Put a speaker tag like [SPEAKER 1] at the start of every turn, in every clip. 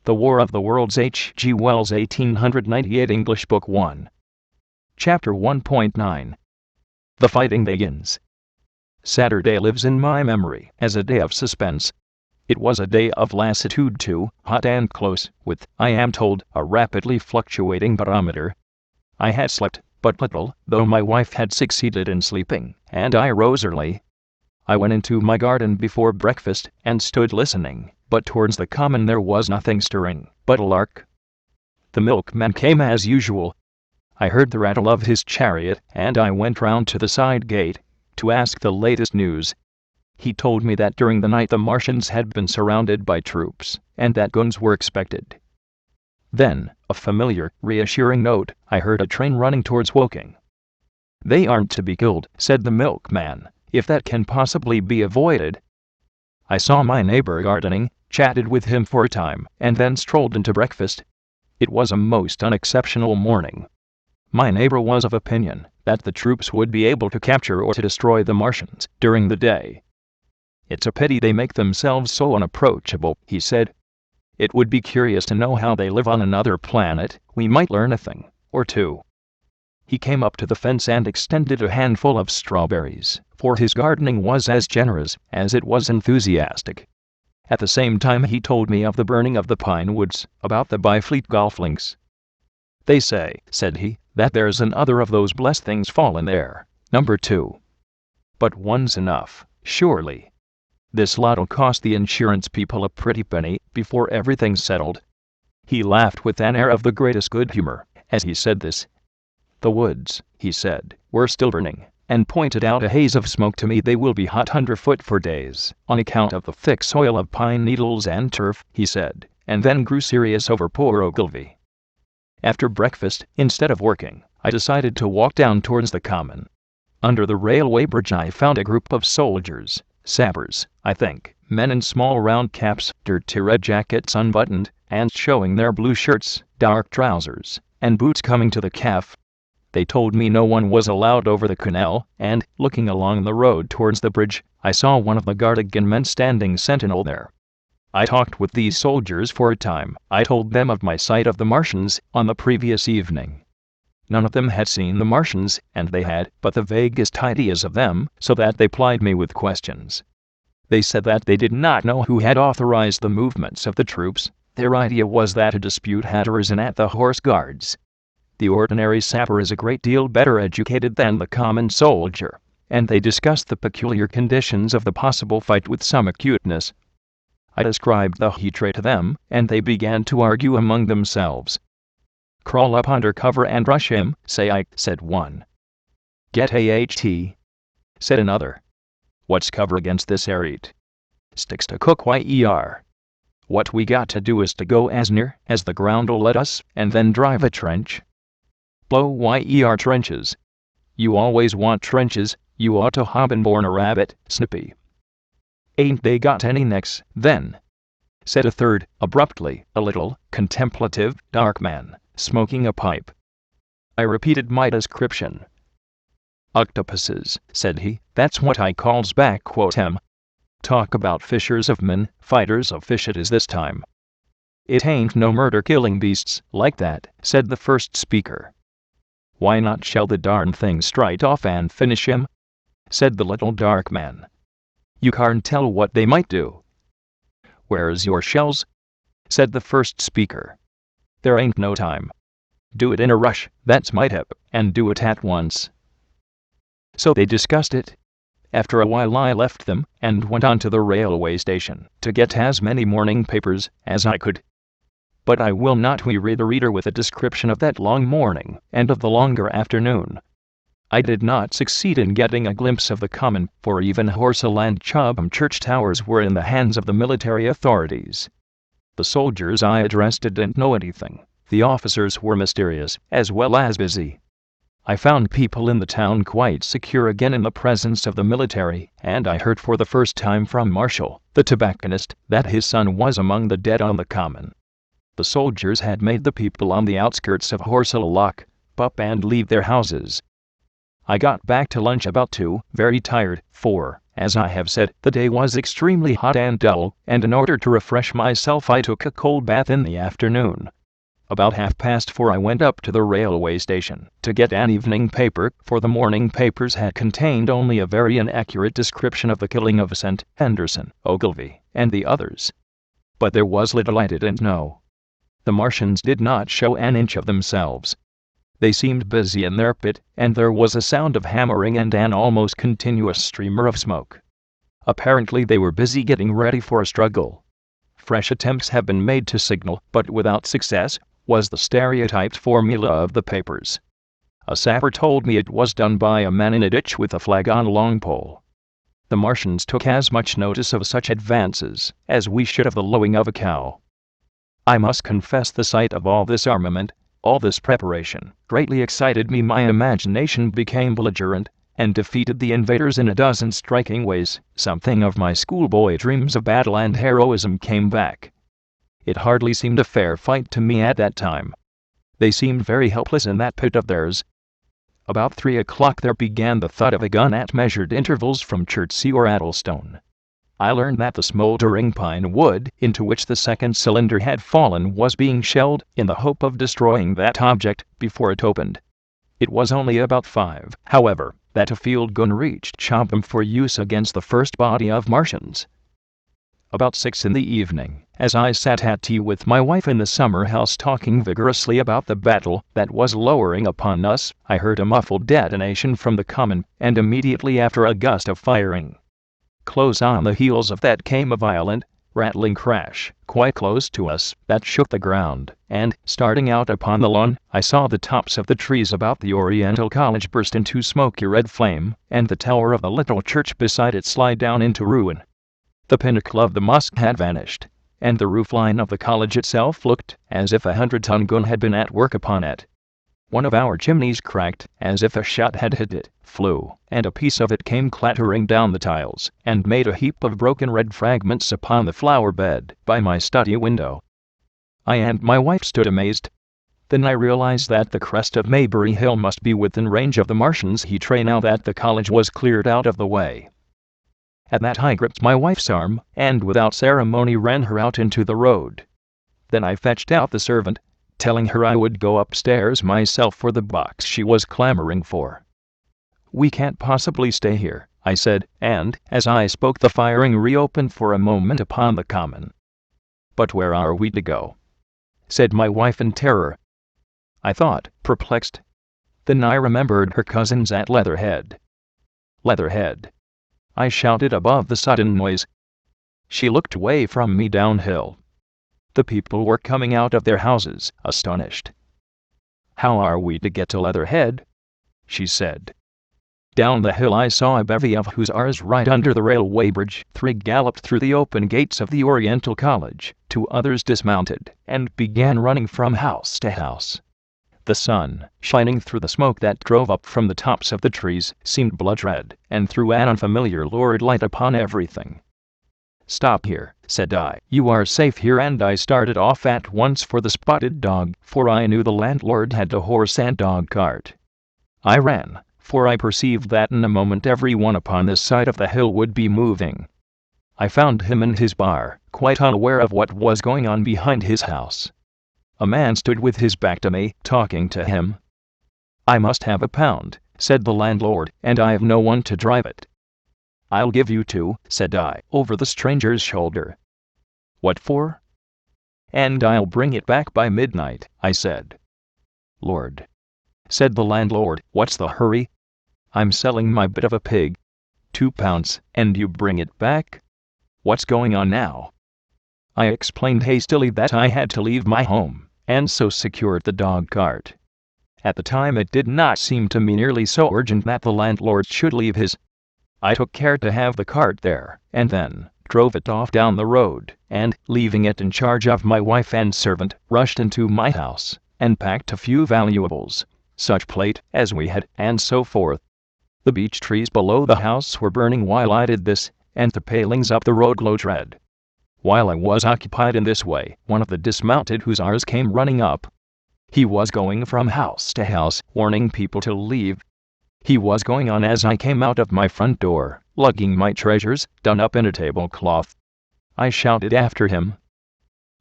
[SPEAKER 1] The War of the Worlds, H. G. Wells, 1898, English Book 1. Chapter 1.9. The Fighting Begins. Saturday lives in my memory as a day of suspense. It was a day of lassitude too, hot and close, with, I am told, a rapidly fluctuating barometer. I had slept but little, though my wife had succeeded in sleeping, and I rose early. I went into my garden before breakfast and stood listening, but towards the common there was nothing stirring but a lark. The milkman came as usual. I heard the rattle of his chariot, and I went round to the side gate to ask the latest news. He told me that during the night the Martians had been surrounded by troops, and that guns were expected. Then, a familiar, reassuring note, I heard a train running towards Woking. "They aren't to be killed," said the milkman, "if that can possibly be avoided." I saw my neighbor gardening, chatted with him for a time, and then strolled into breakfast. It was a most unexceptional morning. My neighbor was of opinion that the troops would be able to capture or to destroy the Martians during the day. "It's a pity they make themselves so unapproachable," he said. "It would be curious to know how they live on another planet. We might learn a thing or two." He came up to the fence and extended a handful of strawberries, for his gardening was as generous as it was enthusiastic. At the same time he told me of the burning of the pine woods about the Byfleet golf links. "They say," said he, "that there's another of those blessed things fallen there, number 2. But one's enough, surely. This lot'll cost the insurance people a pretty penny before everything's settled." He laughed with an air of the greatest good humor as he said this. "The woods," he said, "were still burning, and pointed out a haze of smoke to me. They will be hot underfoot for days, on account of the thick soil of pine needles and turf," he said, and then grew serious over poor Ogilvy. After breakfast, instead of working, I decided to walk down towards the common. Under the railway bridge I found a group of soldiers, sappers, I think, men in small round caps, dirty red jackets unbuttoned, and showing their blue shirts, dark trousers, and boots coming to the calf. They told me no one was allowed over the canal, and, looking along the road towards the bridge, I saw one of the guard again men standing sentinel there. I talked with these soldiers for a time. I told them of my sight of the Martians on the previous evening. None of them had seen the Martians, and they had but the vaguest ideas of them, so that they plied me with questions. They said that they did not know who had authorized the movements of the troops. Their idea was that a dispute had arisen at the Horse Guards. The ordinary sapper is a great deal better educated than the common soldier, and they discussed the peculiar conditions of the possible fight with some acuteness. I described the heat ray to them, and they began to argue among themselves. "Crawl up under cover and rush him, say I," said one. "Get AHT," said another. "What's cover against this air heat? Sticks to cook YER. What we got to do is to go as near as the ground'll let us, and then drive a trench. Blow YER trenches. You always want trenches, you ought to have been born a rabbit, Snippy." "Ain't they got any necks, then?" said a third, abruptly, a little, contemplative, dark man, smoking a pipe. I repeated my description. "Octopuses," said he, "that's what I calls back quote him. Talk about fishers of men, fighters of fish it is this time." "It ain't no murder-killing beasts like that," said the first speaker. "Why not shell the darn thing straight off and finish him?" said the little dark man. "You can't tell what they might do." "Where's your shells?" said the first speaker. "There ain't no time. Do it in a rush, that's my tip, and do it at once." So they discussed it. After a while I left them, and went on to the railway station, to get as many morning papers as I could. But I will not weary the reader with a description of that long morning, and of the longer afternoon. I did not succeed in getting a glimpse of the common, for even Horsell and Chobham church towers were in the hands of the military authorities. The soldiers I addressed didn't know anything. The officers were mysterious, as well as busy. I found people in the town quite secure again in the presence of the military, and I heard for the first time from Marshall, the tobacconist, that his son was among the dead on the common. The soldiers had made the people on the outskirts of Horsell lock up and leave their houses. I got back to lunch about 2, very tired, for, As I have said, the day was extremely hot and dull, and in order to refresh myself I took a cold bath in the afternoon. About 4:30 I went up to the railway station to get an evening paper, for the morning papers had contained only a very inaccurate description of the killing of St. Henderson, Ogilvy, and the others. But there was little I didn't know. The Martians did not show an inch of themselves. They seemed busy in their pit, and there was a sound of hammering and an almost continuous streamer of smoke. Apparently they were busy getting ready for a struggle. Fresh attempts have been made to signal, but without success, was the stereotyped formula of the papers. A sapper told me it was done by a man in a ditch with a flag on a long pole. The Martians took as much notice of such advances as we should of the lowing of a cow. I must confess the sight of all this armament, all this preparation, greatly excited me. My imagination became belligerent, and defeated the invaders in a dozen striking ways. Something of my schoolboy dreams of battle and heroism came back. It hardly seemed a fair fight to me at that time. They seemed very helpless in that pit of theirs. About 3 o'clock there began the thud of a gun at measured intervals from Chertsey or Addlestone. I learned that the smouldering pine wood into which the second cylinder had fallen was being shelled, in the hope of destroying that object before it opened. It was only about 5, however, that a field gun reached Chobham for use against the first body of Martians. About 6 in the evening, as I sat at tea with my wife in the summer house talking vigorously about the battle that was lowering upon us, I heard a muffled detonation from the common, and immediately after a gust of firing. Close on the heels of that came a violent, rattling crash, quite close to us, that shook the ground, and, starting out upon the lawn, I saw the tops of the trees about the Oriental College burst into smoky red flame, and the tower of the little church beside it slide down into ruin. The pinnacle of the mosque had vanished, and the roofline of the college itself looked as if a 100-ton gun had been at work upon it. One of our chimneys cracked, as if a shot had hit it, flew, and a piece of it came clattering down the tiles, and made a heap of broken red fragments upon the flower bed by my study window. I and my wife stood amazed. Then I realized that the crest of Maybury Hill must be within range of the Martians' heat ray now that the college was cleared out of the way. At that I gripped my wife's arm, and without ceremony ran her out into the road. Then I fetched out the servant, telling her I would go upstairs myself for the box she was clamoring for. "We can't possibly stay here," I said, and, as I spoke, the firing reopened for a moment upon the common. "But where are we to go?" said my wife in terror. I thought, perplexed. Then I remembered her cousins at Leatherhead. "Leatherhead!" I shouted above the sudden noise. She looked away from me downhill. The people were coming out of their houses, astonished. "How are we to get to Leatherhead?" she said. Down the hill I saw a bevy of hussars right under the railway bridge. 3 galloped through the open gates of the Oriental College, 2 others dismounted, and began running from house to house. The sun, shining through the smoke that drove up from the tops of the trees, seemed blood red, and threw an unfamiliar lurid light upon everything. "Stop here," said I. "You are safe here," and I started off at once for the Spotted Dog, for I knew the landlord had a horse and dog cart. I ran, for I perceived that in a moment every one upon this side of the hill would be moving. I found him in his bar, quite unaware of what was going on behind his house. A man stood with his back to me, talking to him. "I must have £1," said the landlord, "and I have no one to drive it." "I'll give you 2, said I, over the stranger's shoulder. "What for?" "And I'll bring it back by midnight," I said. "Lord," said the landlord, "what's the hurry? I'm selling my bit of a pig. £2, and you bring it back? What's going on now?" I explained hastily that I had to leave my home, and so secured the dog cart. At the time it did not seem to me nearly so urgent that the landlord should leave his. I took care to have the cart there, and then drove it off down the road, and, leaving it in charge of my wife and servant, rushed into my house, and packed a few valuables, such plate as we had, and so forth. The beech trees below the house were burning while I did this, and the palings up the road glowed red. While I was occupied in this way, one of the dismounted hussars came running up. He was going from house to house, warning people to leave. he was going on as I came out of my front door, lugging my treasures, done up in a tablecloth. I shouted after him.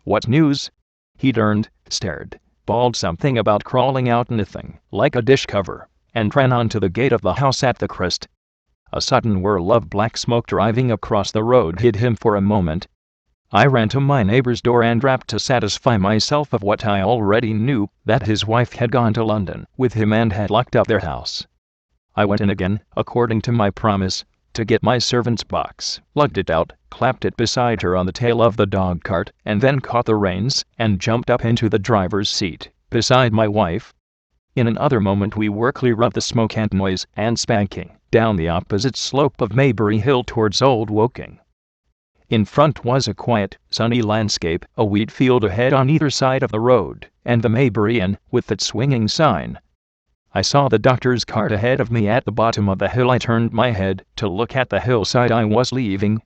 [SPEAKER 1] "What news?" He turned, stared, bawled something about crawling out nothing, like a dish cover, and ran on to the gate of the house at the crest. A sudden whirl of black smoke driving across the road hid him for a moment. I ran to my neighbor's door and rapped to satisfy myself of what I already knew, that his wife had gone to London with him and had locked up their house. I went in again, according to my promise, to get my servant's box, lugged it out, clapped it beside her on the tail of the dog cart, and then caught the reins and jumped up into the driver's seat, beside my wife. In another moment we were clear of the smoke and noise, and spanking down the opposite slope of Maybury Hill towards Old Woking. In front was a quiet, sunny landscape, a wheat field ahead on either side of the road, and the Maybury Inn, with its swinging sign. I saw the doctor's cart ahead of me at the bottom of the hill. I turned my head to look at the hillside I was leaving.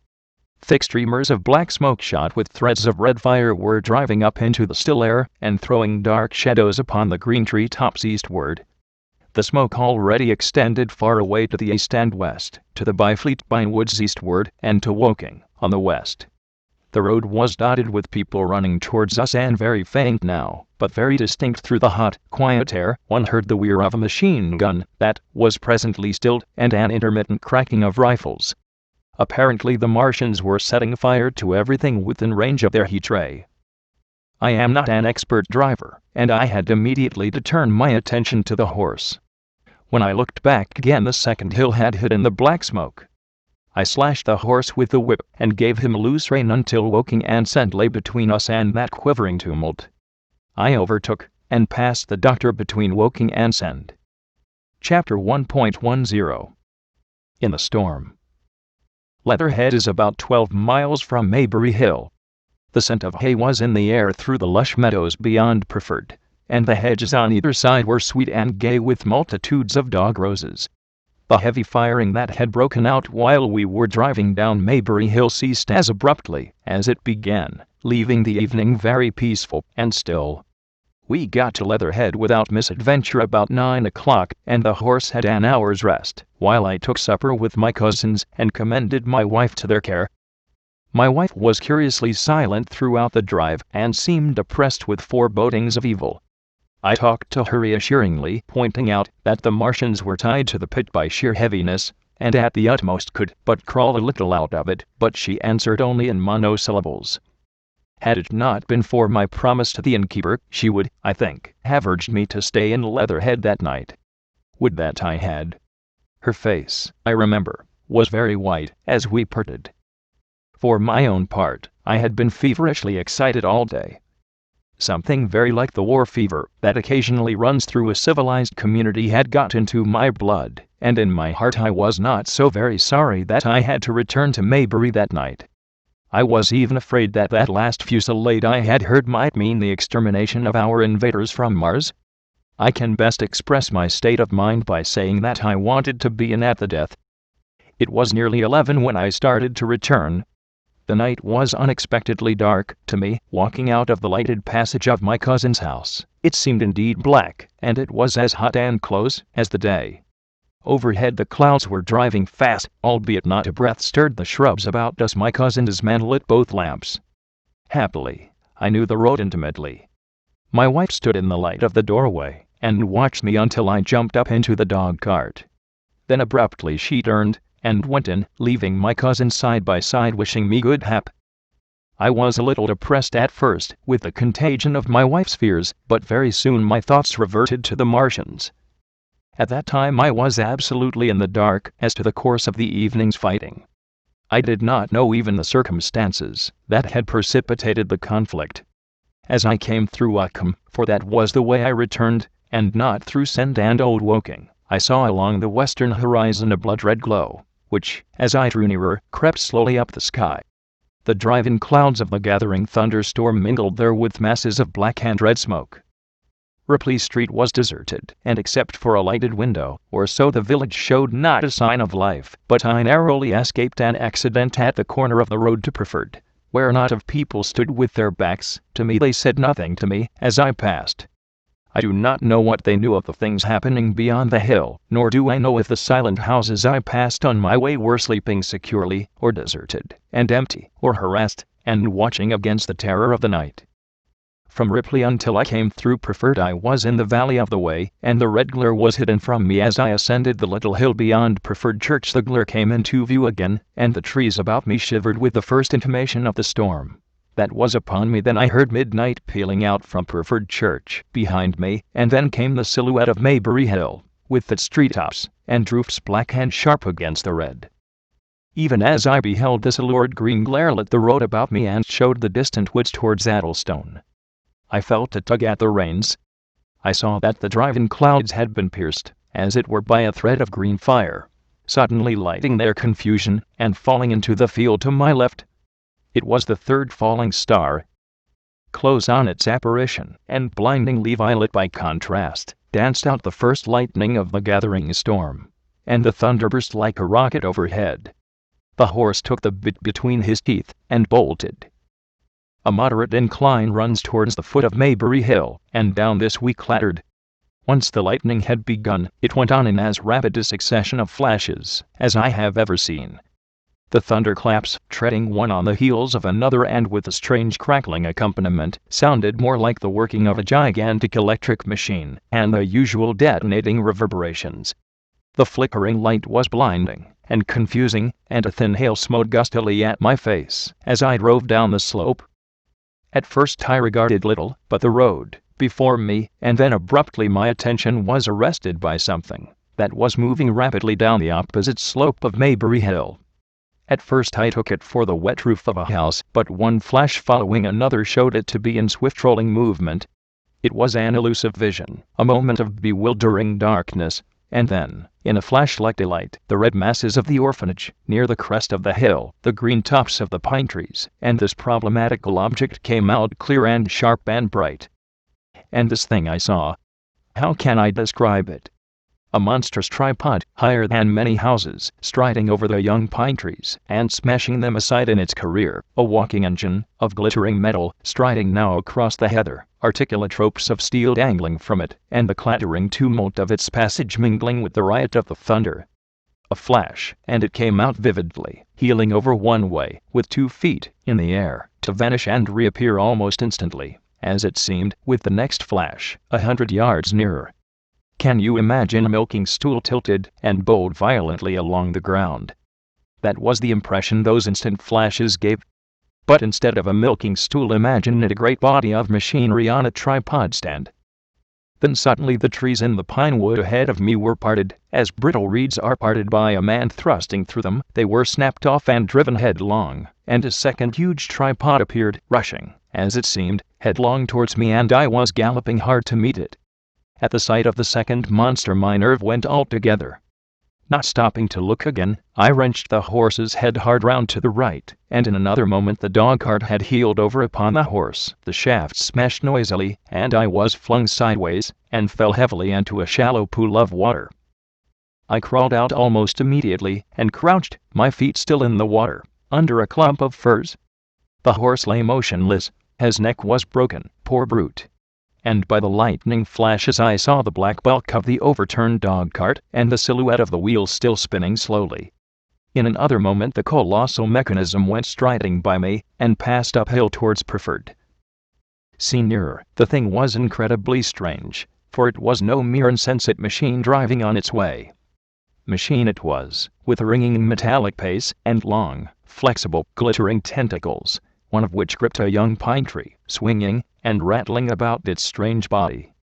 [SPEAKER 1] Thick streamers of black smoke shot with threads of red fire were driving up into the still air and throwing dark shadows upon the green tree tops eastward. The smoke already extended far away to the east and west, to the Byfleet pine woods eastward, and to Woking, on the west. The road was dotted with people running towards us, and very faint now, but very distinct through the hot, quiet air. One heard the whir of a machine gun that was presently stilled, and an intermittent cracking of rifles. Apparently the Martians were setting fire to everything within range of their heat ray. I am not an expert driver, and I had immediately to turn my attention to the horse. When I looked back again, the second hill had hidden the black smoke. I slashed the horse with the whip and gave him a loose rein until Woking and Send lay between us and that quivering tumult. I overtook and passed the doctor between Woking and Send. Chapter 1.10 In the Storm. Leatherhead is about 12 miles from Maybury Hill. The scent of hay was in the air through the lush meadows beyond Preferred, and the hedges on either side were sweet and gay with multitudes of dog roses. The heavy firing that had broken out while we were driving down Maybury Hill ceased as abruptly as it began, leaving the evening very peaceful and still. We got to Leatherhead without misadventure about 9 o'clock, and the horse had an hour's rest, while I took supper with my cousins and commended my wife to their care. My wife was curiously silent throughout the drive and seemed oppressed with forebodings of evil. I talked to her reassuringly, pointing out that the Martians were tied to the pit by sheer heaviness, and at the utmost could but crawl a little out of it, but she answered only in monosyllables. Had it not been for my promise to the innkeeper, she would, I think, have urged me to stay in Leatherhead that night. Would that I had. Her face, I remember, was very white as we parted. For my own part, I had been feverishly excited all day. Something very like the war fever that occasionally runs through a civilized community had got into my blood, and in my heart I was not so very sorry that I had to return to Maybury that night. I was even afraid that that last fusillade I had heard might mean the extermination of our invaders from Mars. I can best express my state of mind by saying that I wanted to be in at the death. It was nearly 11 when I started to return. The night was unexpectedly dark to me. Walking out of the lighted passage of my cousin's house, it seemed indeed black, and it was as hot and close as the day. Overhead the clouds were driving fast, albeit not a breath stirred the shrubs about us. My cousin's man lit both lamps. Happily, I knew the road intimately. My wife stood in the light of the doorway and watched me until I jumped up into the dog cart. Then abruptly she turned and went in, leaving my cousin side by side, wishing me good hap. I was a little depressed at first, with the contagion of my wife's fears, but very soon my thoughts reverted to the Martians. At that time I was absolutely in the dark as to the course of the evening's fighting. I did not know even the circumstances that had precipitated the conflict. As I came through Wickham, for that was the way I returned, and not through Send and Old Woking, I saw along the western horizon a blood-red glow, which, as I drew nearer, crept slowly up the sky. The drive-in clouds of the gathering thunderstorm mingled there with masses of black and red smoke. Ripley Street was deserted, and except for a lighted window or so the village showed not a sign of life, but I narrowly escaped an accident at the corner of the road to Preferred, where a knot of people stood with their backs to me. They said nothing to me as I passed. I do not know what they knew of the things happening beyond the hill, nor do I know if the silent houses I passed on my way were sleeping securely, or deserted, and empty, or harassed, and watching against the terror of the night. From Ripley until I came through Preferred I was in the valley of the Wey, and the red glare was hidden from me as I ascended the little hill beyond Preferred Church. The glare came into view again, and the trees about me shivered with the first intimation of the storm that was upon me. Then I heard midnight pealing out from Preferred Church behind me, and then came the silhouette of Maybury Hill, with its treetops and roofs black and sharp against the red. Even as I beheld this, a lurid green glare lit the road about me and showed the distant woods towards Addlestone. I felt a tug at the reins. I saw that the driving clouds had been pierced, as it were, by a thread of green fire, suddenly lighting their confusion, and falling into the field to my left. It was the third falling star. Close on its apparition, and blindingly violet by contrast, danced out the first lightning of the gathering storm, and the thunder burst like a rocket overhead. The horse took the bit between his teeth, and bolted. A moderate incline runs towards the foot of Maybury Hill, and down this we clattered. Once the lightning had begun, it went on in as rapid a succession of flashes as I have ever seen. The thunderclaps, treading one on the heels of another and with a strange crackling accompaniment, sounded more like the working of a gigantic electric machine and the usual detonating reverberations. The flickering light was blinding and confusing, and a thin hail smote gustily at my face as I drove down the slope. At first I regarded little but the road before me, and then abruptly my attention was arrested by something that was moving rapidly down the opposite slope of Maybury Hill. At first I took it for the wet roof of a house, but one flash following another showed it to be in swift rolling movement. It was an elusive vision, a moment of bewildering darkness, and then, in a flash like delight, the red masses of the orphanage, near the crest of the hill, the green tops of the pine trees, and this problematical object came out clear and sharp and bright. And this thing I saw, how can I describe it? A monstrous tripod, higher than many houses, striding over the young pine trees and smashing them aside in its career, a walking engine of glittering metal, striding now across the heather, articulate ropes of steel dangling from it, and the clattering tumult of its passage mingling with the riot of the thunder. A flash, and it came out vividly, heeling over one way, with 2 feet in the air, to vanish and reappear almost instantly, as it seemed, with the next flash, 100 yards nearer. Can you imagine a milking stool tilted and bowled violently along the ground? That was the impression those instant flashes gave. But instead of a milking stool, imagine it a great body of machinery on a tripod stand. Then suddenly the trees in the pine wood ahead of me were parted, as brittle reeds are parted by a man thrusting through them. They were snapped off and driven headlong, and a second huge tripod appeared, rushing, as it seemed, headlong towards me, and I was galloping hard to meet it. At the sight of the second monster my nerve went altogether. Not stopping to look again, I wrenched the horse's head hard round to the right, and in another moment the dog-cart had heeled over upon the horse. The shaft smashed noisily, and I was flung sideways, and fell heavily into a shallow pool of water. I crawled out almost immediately, and crouched, my feet still in the water, under a clump of firs. The horse lay motionless. His neck was broken, poor brute. And by the lightning flashes I saw the black bulk of the overturned dog-cart, and the silhouette of the wheels still spinning slowly. In another moment the colossal mechanism went striding by me, and passed uphill towards Preferred. Seen nearer, the thing was incredibly strange, for it was no mere insensate machine driving on its way. Machine it was, with a ringing metallic pace, and long, flexible, glittering tentacles, one of which gripped a young pine tree, swinging and rattling about its strange body.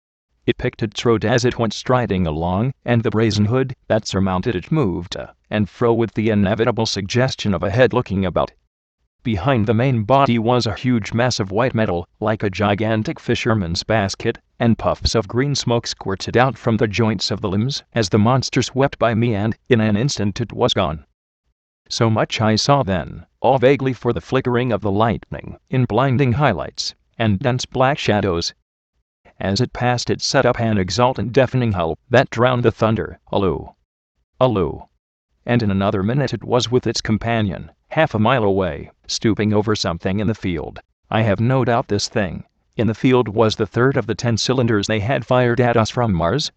[SPEAKER 1] It picked its road as it went striding along, and the brazen hood that surmounted it moved to and fro with the inevitable suggestion of a head looking about. Behind the main body was a huge mass of white metal, like a gigantic fisherman's basket, and puffs of green smoke squirted out from the joints of the limbs as the monster swept by me, and in an instant it was gone. So much I saw then, all vaguely, for the flickering of the lightning, in blinding highlights and dense black shadows. As it passed it set up an exultant deafening howl that drowned the thunder. Alloo! Alloo! And in another minute it was with its companion, half a mile away, stooping over something in the field. I have no doubt this thing in the field was the third of the 10 cylinders they had fired at us from Mars.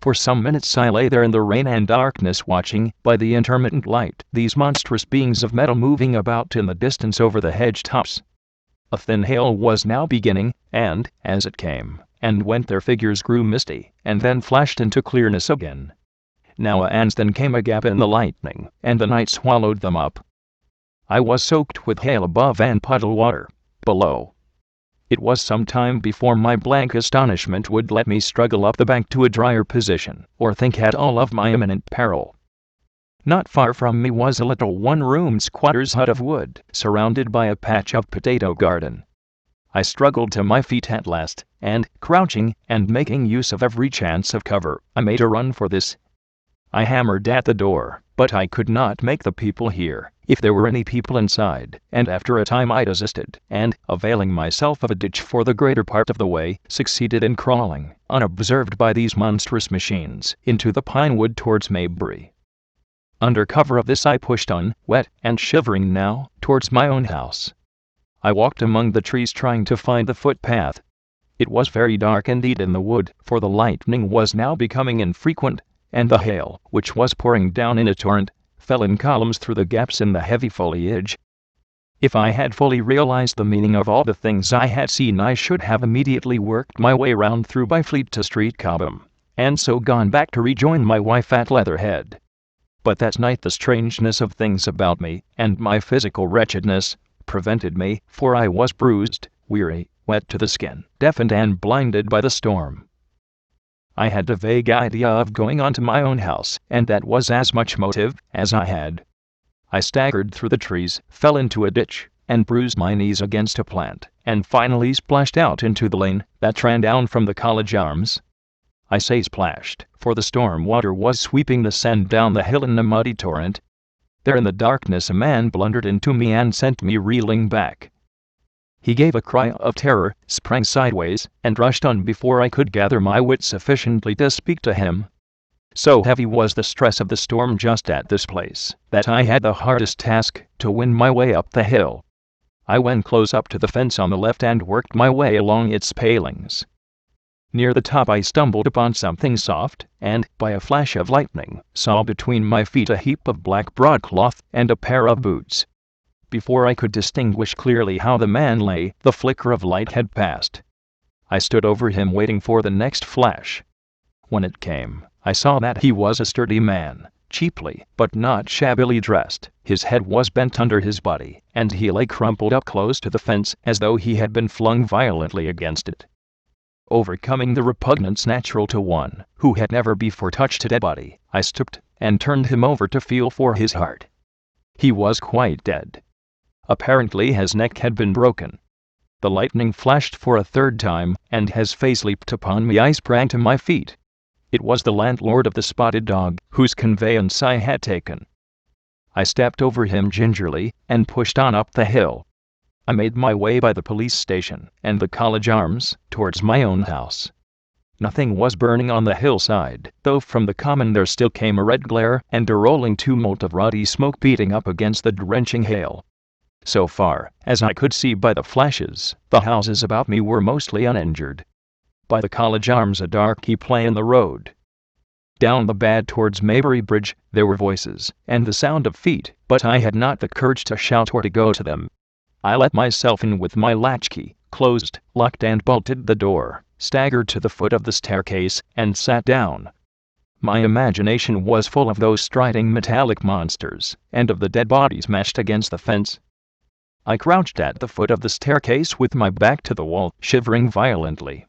[SPEAKER 1] For some minutes I lay there in the rain and darkness, watching, by the intermittent light, these monstrous beings of metal moving about in the distance over the hedge tops. A thin hail was now beginning, and, as it came and went, their figures grew misty, and then flashed into clearness again. Now and then came a gap in the lightning, and the night swallowed them up. I was soaked with hail above and puddle water below. It was some time before my blank astonishment would let me struggle up the bank to a drier position, or think at all of my imminent peril. Not far from me was a little one-room squatter's hut of wood, surrounded by a patch of potato garden. I struggled to my feet at last, and, crouching, and making use of every chance of cover, I made a run for this. I hammered at the door, but I could not make the people hear, if there were any people inside, and after a time I desisted, and, availing myself of a ditch for the greater part of the way, succeeded in crawling, unobserved by these monstrous machines, into the pine wood towards Maybury. Under cover of this I pushed on, wet and shivering now, towards my own house. I walked among the trees trying to find the footpath. It was very dark indeed in the wood, for the lightning was now becoming infrequent, and the hail, which was pouring down in a torrent, fell in columns through the gaps in the heavy foliage. If I had fully realized the meaning of all the things I had seen, I should have immediately worked my way round through Byfleet to Street Cobham, and so gone back to rejoin my wife at Leatherhead. But that night the strangeness of things about me, and my physical wretchedness, prevented me, for I was bruised, weary, wet to the skin, deafened and blinded by the storm. I had a vague idea of going on to my own house, and that was as much motive as I had. I staggered through the trees, fell into a ditch, and bruised my knees against a plant, and finally splashed out into the lane that ran down from the College Arms. I say splashed, for the storm water was sweeping the sand down the hill in a muddy torrent. There in the darkness a man blundered into me and sent me reeling back. He gave a cry of terror, sprang sideways, and rushed on before I could gather my wits sufficiently to speak to him. So heavy was the stress of the storm just at this place, that I had the hardest task to win my way up the hill. I went close up to the fence on the left and worked my way along its palings. Near the top I stumbled upon something soft, and, by a flash of lightning, saw between my feet a heap of black broadcloth and a pair of boots. Before I could distinguish clearly how the man lay, the flicker of light had passed. I stood over him waiting for the next flash. When it came, I saw that he was a sturdy man, cheaply but not shabbily dressed. His head was bent under his body, and he lay crumpled up close to the fence as though he had been flung violently against it. Overcoming the repugnance natural to one who had never before touched a dead body, I stooped and turned him over to feel for his heart. He was quite dead. Apparently his neck had been broken. The lightning flashed for a third time, and his face leaped upon me. I sprang to my feet. It was the landlord of the Spotted Dog, whose conveyance I had taken. I stepped over him gingerly, and pushed on up the hill. I made my way by the police station, and the College Arms, towards my own house. Nothing was burning on the hillside, though from the common there still came a red glare and a rolling tumult of ruddy smoke beating up against the drenching hail. So far as I could see by the flashes, the houses about me were mostly uninjured. By the College Arms a dark-heap lay in the road. Down the Bad towards Maybury Bridge there were voices, and the sound of feet, but I had not the courage to shout or to go to them. I let myself in with my latchkey, closed, locked and bolted the door, staggered to the foot of the staircase, and sat down. My imagination was full of those striding metallic monsters, and of the dead bodies mashed against the fence. I crouched at the foot of the staircase with my back to the wall, shivering violently.